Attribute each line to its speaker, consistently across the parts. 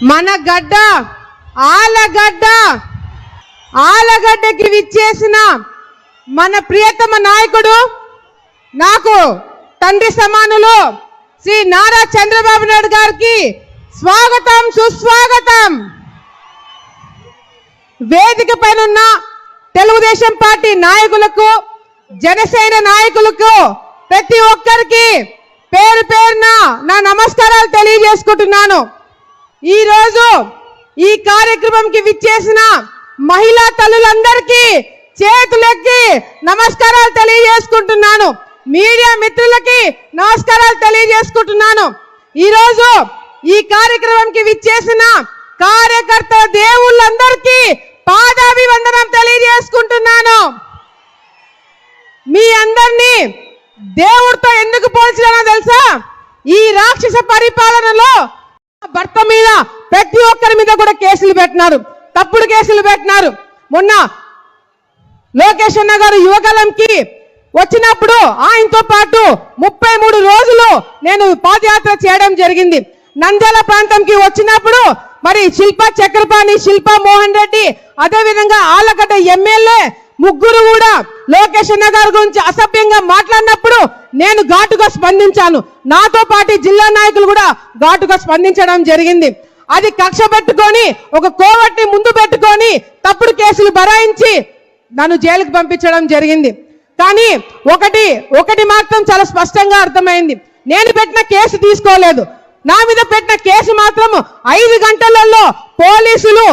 Speaker 1: మన గడ్డ ఆలగడ్డకి విచ్చేసిన మన ప్రియతమ నాయకుడు, నాకు తండ్రి సమానులు శ్రీ నారా చంద్రబాబు నాయుడు గారికి స్వాగతం సుస్వాగతం. వేదిక పైన ఉన్న తెలుగుదేశం పార్టీ నాయకులకు, జనసేన నాయకులకు, ప్రతి ఒక్కరికి పేరు పేరున నా నమస్కారాలు తెలియజేసుకుంటున్నాను. ఈ రోజు ఈ కార్యక్రమంకి విచ్చేసిన మహిళా తల్లులందరికీ చేతులెత్తి నమస్కారాలు తెలియజేసుకుంటున్నాను. మీడియా మిత్రులకి నమస్కారాలు తెలియజేసుకుంటున్నాను. ఈ రోజు ఈ కార్యక్రమంకి విచ్చేసిన కార్యకర్త దేవుళ్ళందరికీ పాదాభివందనం తెలియజేసుకుంటున్నాను. మీ అందరినీ దేవుడితో ఎందుకు పోల్చానో తెలుసా? ఈ రాక్షస పరిపాలనలో భర్త మీద, ప్రతి ఒక్కరి మీద కూడా కేసులు పెట్టినారు, తప్పుడు కేసులు పెట్టినారు. మొన్న లోకేష్ అన్న గారు యువగలంకి వచ్చినప్పుడు ఆయనతో పాటు 33 రోజులు నేను పాదయాత్ర చేయడం జరిగింది. నంద్యాల ప్రాంతంకి వచ్చినప్పుడు మరి శిల్పా చక్రపాణి, శిల్పా మోహన్ రెడ్డి, అదేవిధంగా ఆలగడ్డ ఎమ్మెల్యే ముగ్గురు కూడా లోకేష్ అన్న గారి గురించి అసభ్యంగా మాట్లాడినప్పుడు నేను ఘాటుగా స్పందించాను. నాతో పాటు జిల్లా నాయకులు కూడా ఘాటుగా స్పందించడం జరిగింది. అది కక్ష పెట్టుకొని, ఒక కోవట్ని ముందు పెట్టుకొని తప్పుడు కేసులు బరాయించి నన్ను జైలుకు పంపించడం జరిగింది. కానీ ఒకటి మాత్రం చాలా స్పష్టంగా అర్థమైంది. నేను పెట్టిన కేసు తీసుకోలేదు. నా మీద పెట్టిన కేసు మాత్రం 5 గంటలలో పోలీసులు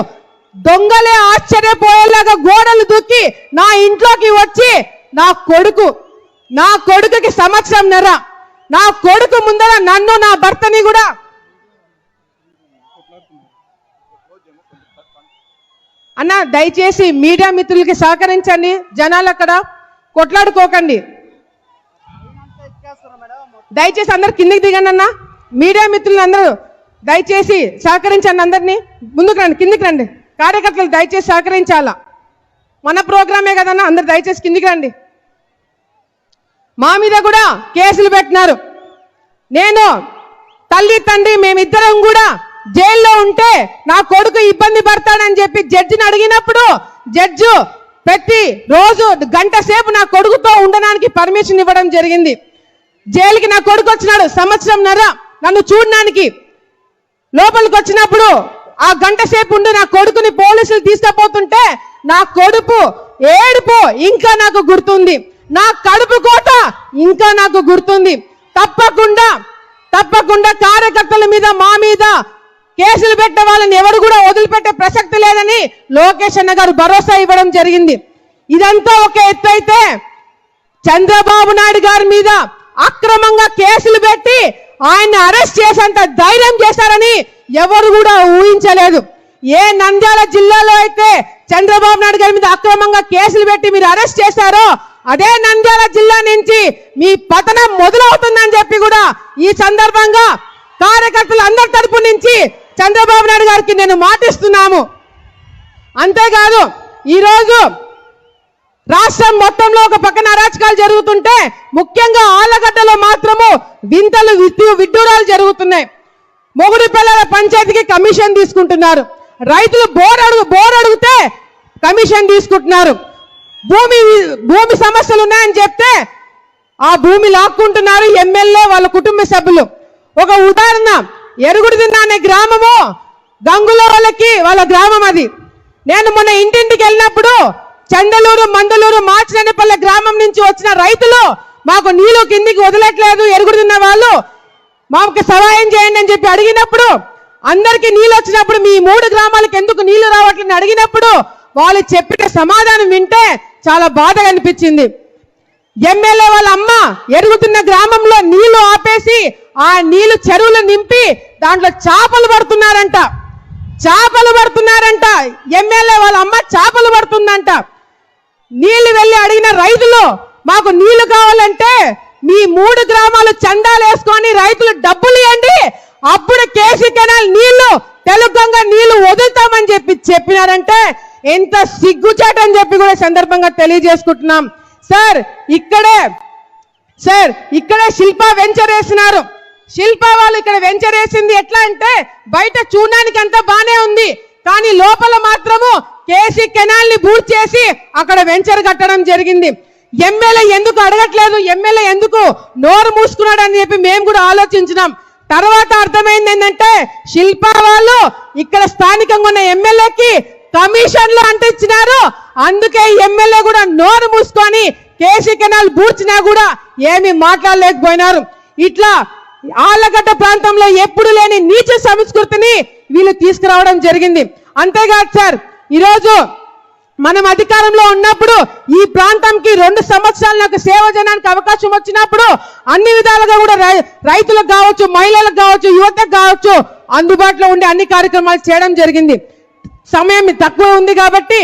Speaker 1: దొంగలే ఆశ్చర్యపోయేలాగా గోడలు దూకి నా ఇంట్లోకి వచ్చి నా కొడుకుకి సంవత్సరంన్నర, నా కొడుకు ముందర నన్ను, నా భర్తని కూడా అన్న దయచేసి మీడియా మిత్రులకి సహకరించండి. జనాలు అక్కడ కొట్లాడుకోకండి. దయచేసి అందరు కిందికి దిగండి అన్న. మీడియా మిత్రులు అందరూ దయచేసి సహకరించండి. అందరినీ ముందుకు రండి, కిందికి రండి. కార్యకర్తలు దయచేసి సహకరించాలా. మన ప్రోగ్రామే కదన్నా, అందరు దయచేసి కిందికి రండి. మా మీద కూడా కేసులు పెట్టినారు. నేను తల్లి తండ్రి మేమిద్దరం కూడా జైల్లో ఉంటే నా కొడుకు ఇబ్బంది పడతాడని చెప్పి జడ్జిని అడిగినప్పుడు జడ్జి ప్రతి రోజు గంట సేపు నా కొడుకుతో ఉండడానికి పర్మిషన్ ఇవ్వడం జరిగింది. జైలుకి నా కొడుకు వచ్చినాడు సంవత్సరంన్నర నన్ను చూడడానికి. లోపలికి వచ్చినప్పుడు ఆ గంట సేపు ఉండి నా కొడుకుని పోలీసులు తీసుకుపోతుంటే నా కొడుకు ఏడుపు ఇంకా నాకు గుర్తుంది, నా కడుపు కోత ఇంకా నాకు గుర్తుంది. తప్పకుండా కార్యకర్తల మీద, మా మీద కేసులు పెట్టే వాళ్ళని ఎవరు కూడా వదిలిపెట్టే ప్రసక్తి లేదని లోకేష్ అన్న గారు భరోసా ఇవ్వడం జరిగింది. ఇదంతా ఒక ఎత్తు అయితే, చంద్రబాబు నాయుడు గారి మీద అక్రమంగా కేసులు పెట్టి ఆయన్ని అరెస్ట్ చేసేంత ధైర్యం చేశారని ఎవరు కూడా ఊహించలేదు. ఏ నంద్యాల జిల్లాలో అయితే చంద్రబాబు నాయుడు గారి మీద అక్రమంగా కేసులు పెట్టి మీరు అరెస్ట్ చేశారో అదే నంద్యాల జిల్లా నుంచి మీ పతనం మొదలవుతుందని చెప్పి కూడా ఈ సందర్భంగా కార్యకర్తలు అందరి తరపు నుంచి చంద్రబాబు నాయుడు గారికి నేను మాటిస్తున్నాము. అంతేకాదు ఈరోజు రాష్ట్రం మొత్తంలో ఒక పక్కన అరాచకాలు జరుగుతుంటే, ముఖ్యంగా ఆలగడ్డలో మాత్రము వింతలు విడ్డూరాలు జరుగుతున్నాయి. మొగుడు పిల్లల పంచాయతీకి కమిషన్ తీసుకుంటున్నారు. రైతులు బోర్ అడిగితే కమిషన్ తీసుకుంటున్నారు. భూమి సమస్యలు ఉన్నాయని చెప్తే ఆ భూమి లాక్కుంటున్నారు ఎమ్మెల్యే వాళ్ళ కుటుంబ సభ్యులు. ఒక ఉదాహరణ, ఎరుగుడిదిన్న అనే గ్రామము గంగుల వాళ్ళ గ్రామం అది. నేను మొన్న ఇంటింటికి వెళ్ళినప్పుడు చందలూరు, మందలూరు, మార్చినేపల్లె గ్రామం నుంచి వచ్చిన రైతులు మాకు నీళ్లు కిందికి వదలట్లేదు, ఎరుగుడిదిన్న వాళ్ళు మాకు సహాయం చేయండి అని చెప్పి అడిగినప్పుడు, అందరికీ నీళ్ళు వచ్చినప్పుడు మీ 3 గ్రామాలకు ఎందుకు నీళ్లు రావట్లేదని అడిగినప్పుడు వాళ్ళు చెప్పిన సమాధానం వింటే చాలా బాధగా అనిపించింది. ఎమ్మెల్యే వాళ్ళ అమ్మ ఎరుగుతున్న గ్రామంలో నీళ్లు ఆపేసి ఆ నీళ్లు చెరువులు నింపి దాంట్లో చేపలు పడుతున్నారంట. ఎమ్మెల్యే వాళ్ళ అమ్మ చేపలు పడుతుందంట. నీళ్లు వెళ్ళి అడిగిన రైతులు మాకు నీళ్లు కావాలంటే మీ 3 గ్రామాలు చందాలు వేసుకొని రైతులు డబ్బులు ఇవ్వండి, అప్పుడు కేసీ కెనాల్ నీళ్లు, తెలుగంగా నీళ్లు వదులుతామని చెప్పినారంటే ఎంత సిగ్గుచాటని చెప్పి కూడా సందర్భంగా తెలియజేసుకుంటున్నాం. సార్ ఇక్కడే శిల్పా వెంచర్ వేసినారు. శిల్ప వాళ్ళు ఇక్కడ వెంచర్ వేసింది ఎట్లా అంటే బయట చూడడానికి అంతా బానే ఉంది, కానీ లోపల మాత్రము కేసీ కెనాల్ ని బూట్ చేసి అక్కడ వెంచర్ కట్టడం జరిగింది. ఎమ్మెల్యే ఎందుకు అడగట్లేదు, ఎమ్మెల్యే ఎందుకు నోరు మూసుకున్నాడు అని చెప్పి మేము కూడా ఆలోచించినాం. తర్వాత అర్థమైంది ఏంటంటే శిల్ప వాళ్ళు ఇక్కడ స్థానికంగా ఉన్న ఎమ్మెల్యేకి కమిషన్లు అంటించినారు. అందుకే ఎమ్మెల్యే కూడా నోరు మూసుకొని కేసీ కెనాల్ బూడ్చినా కూడా ఏమీ మాట్లాడలేకపోయినారు. ఇట్లా ఆళ్లగడ్డ ప్రాంతంలో ఎప్పుడు లేని నీచ సంస్కృతిని వీళ్ళు తీసుకురావడం జరిగింది. అంతేకాదు సార్, ఈరోజు మనం అధికారంలో ఉన్నప్పుడు ఈ ప్రాంతంకి 2 సంవత్సరాలు నాకు సేవ చేయడానికి అవకాశం వచ్చినప్పుడు అన్ని విధాలుగా కూడా రైతులకు కావచ్చు, మహిళలకు కావచ్చు, యువతకు కావచ్చు అందుబాటులో ఉండే అన్ని కార్యక్రమాలు చేయడం జరిగింది. సమయం తక్కువ ఉంది కాబట్టి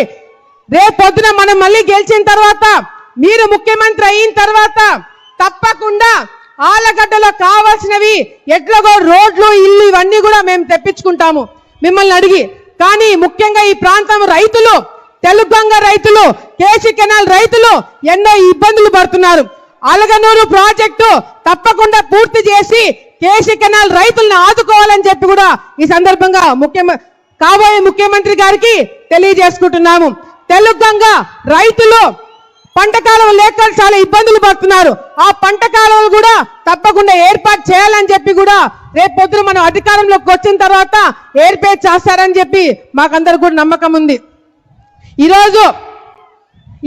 Speaker 1: రేపొద్దున మనం మళ్ళీ గెలిచిన తర్వాత మీరు ముఖ్యమంత్రి అయిన తర్వాత తప్పకుండా ఆళ్లగడ్డలో కావాల్సినవి ఎట్లాగో రోడ్లు, ఇల్లు ఇవన్నీ కూడా మేము తెప్పించుకుంటాము మిమ్మల్ని అడిగి. కానీ ముఖ్యంగా ఈ ప్రాంతం రైతులు, తెలుగంగ రైతులు, కేసీ కెనాల్ రైతులు ఎన్నో ఇబ్బందులు పడుతున్నారు. అలగనూరు ప్రాజెక్టు తప్పకుండా పూర్తి చేసి కేసీ కెనాల్ రైతులను ఆదుకోవాలని చెప్పి కూడా ఈ సందర్భంగా కాబోయే ముఖ్యమంత్రి గారికి తెలియజేసుకుంటున్నాము. తెలుగంగ రైతులు పంట కాలువ లేక చాలా ఇబ్బందులు పడుతున్నారు. ఆ పంట కాలువలు కూడా తప్పకుండా ఏర్పాటు చేయాలని చెప్పి కూడా రేపు పొద్దున మనం అధికారంలోకి వచ్చిన తర్వాత ఏర్పాటు చేస్తారని చెప్పి మాకందరికి కూడా నమ్మకం ఉంది. ఈరోజు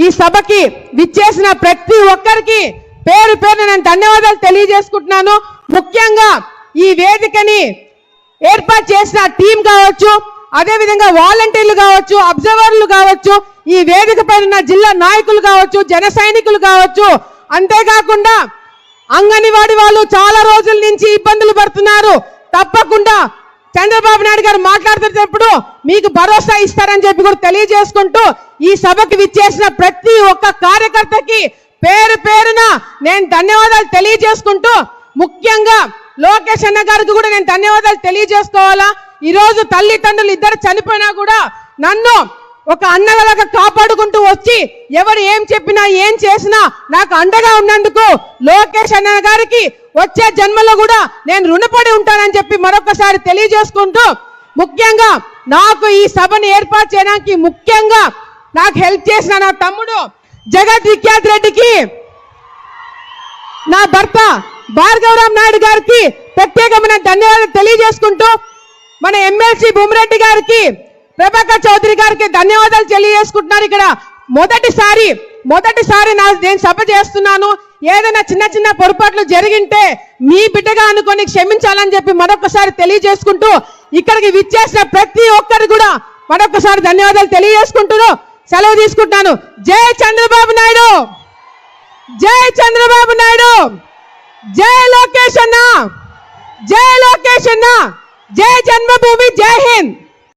Speaker 1: ఈ సభకి విచ్చేసిన ప్రతి ఒక్కరికి పేరు పేరున నేను ధన్యవాదాలు తెలియజేసుకుంటున్నాను. ముఖ్యంగా ఈ వేదికని ఏర్పాటు చేసిన టీం కావచ్చు, అదేవిధంగా వాలంటీర్లు కావచ్చు, అబ్జర్వర్లు కావచ్చు, ఈ వేదిక పైన జిల్లా నాయకులు కావచ్చు, జన సైనికులు కావచ్చు, అంతేకాకుండా అంగన్వాడీ వాళ్ళు చాలా రోజుల నుంచి ఇబ్బందులు పడుతున్నారు. తప్పకుండా చంద్రబాబు నాయుడు గారు మాట్లాడుతున్నప్పుడు మీకు భరోసా ఇస్తారని చెప్పి కూడా తెలియజేసుకుంటూ ఈ సభకి విచ్చేసిన ప్రతి ఒక్క కార్యకర్తకి పేరు పేరున నేను ధన్యవాదాలు తెలియజేసుకుంటూ ముఖ్యంగా లోకేష్ అన్న గారికి కూడా నేను ధన్యవాదాలు తెలియజేసుకోవాలా. ఈరోజు తల్లిదండ్రులు ఇద్దరు చనిపోయినా కూడా నన్ను ఒక అన్నలాగా కాపాడుకుంటూ వచ్చి ఎవరు ఏం చెప్పినా ఏం చేసినా నాకు అండగా ఉన్నందుకు లోకేష్ అన్న గారికి వచ్చే జన్మలో కూడా నేను రుణపడి ఉంటానని చెప్పి మరొకసారి తెలియజేసుకుంటూ ముఖ్యంగా నాకు ఈ సభను ఏర్పాటు చేయడానికి ముఖ్యంగా నాకు హెల్ప్ చేసిన నా తమ్ముడు జగత్ విఖ్యాత్ రెడ్డికి, నా భర్త భార్గవరామ్ నాయుడు గారికి ప్రత్యేకమైన ధన్యవాదాలు తెలియజేసుకుంటూ మన ఎమ్మెల్సీ భూమిరెడ్డి గారికి, ప్రభాకర్ చౌదరి గారికి ధన్యవాదాలు తెలియజేసుకుంటున్నారు. ఇక్కడ మొదటిసారి నేను సభ చేస్తున్నాను. ఏదైనా చిన్న చిన్న పొరపాట్లు జరిగింటే మీ బిడ్డగా అనుకొని క్షమించాలని చెప్పి మరొకసారి తెలియజేసుకుంటూ ఇక్కడికి విచ్చేసిన ప్రతి ఒక్కరు కూడా మరొకసారి ధన్యవాదాలు తెలియజేసుకుంటూ సెలవు తీసుకుంటున్నాను. జై చంద్రబాబు నాయుడు, జై చంద్రబాబు నాయుడు, జై లోకేష్ అన్న, జై లోకేష్ అన్న, జై జన్మభూమి, జై హింద్.